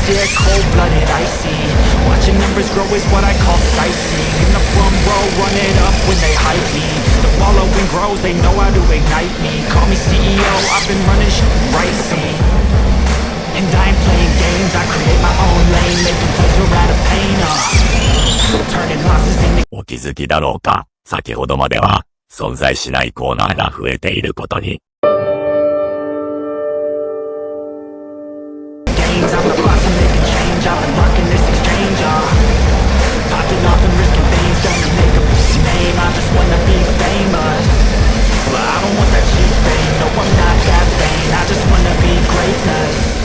Yeah, cold-blooded, icy. Watching numbers grow is what I call sightseeing. In the front row, run it up when they hype me. The following grows, they know how to ignite me. Call me CEO, I've been running shit right, see. And I ain't playing games, I create my own lane. Making pleasure out of pain, turning losses into... お気づきだろうか、先ほどまでは存在しないコーナーが増えていることに。I'm the boss, I'm making change. I've been rocking this exchange, popping off and risking things, gonna make a name. I just wanna be famous, but I don't want that cheap fame. No, I'm not that vain. I just wanna be greatness.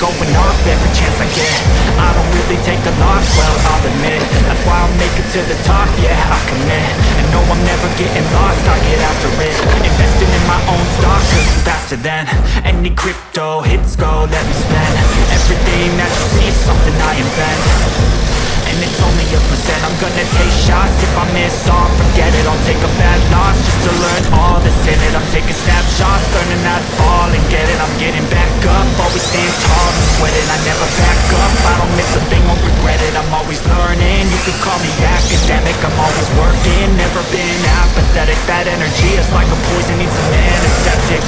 Going off every chance I get. I don't really take the loss, well, I'll admit. That's why I'll make it to the top, yeah, I commit. And no, I'm never getting lost, I get after it. Investing in my own stock, cause it's faster than any crypto hits go, let me spend. Everything that you see is something I invent. And it's only a percent. I'm gonna take shots. If I miss all, forget it. I'll take a bad loss just to learn all that's in it. I'm taking snapshots, learning how to fall and get it. I'm getting back up, always stand tall and sweat it. I never back up, I don't miss a thing, won't regret it. I'm always learning, you could call me academic. I'm always working, never been apathetic. That energy is like a poison, needs an antiseptic.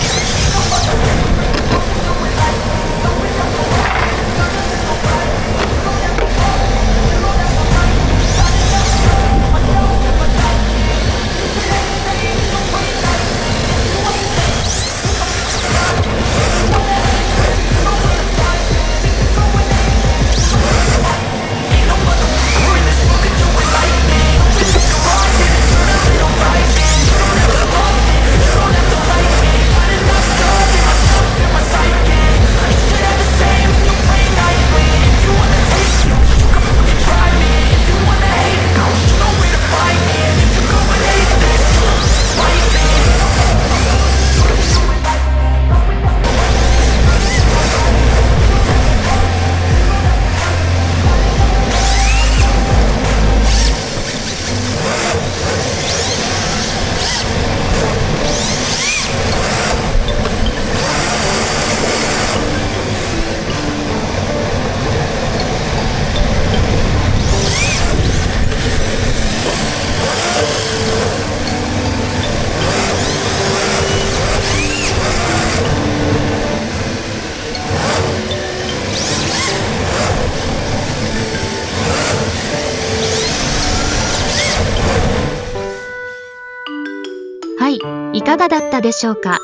いかがだったでしょうか。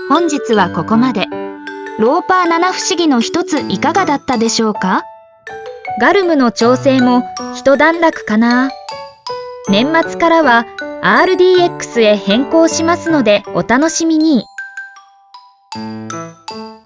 本日はここまで。ローパー七不思議の一ついかがだったでしょうか。ガルムの調整も一段落かな。年末からは RDX へ変更しますのでお楽しみに。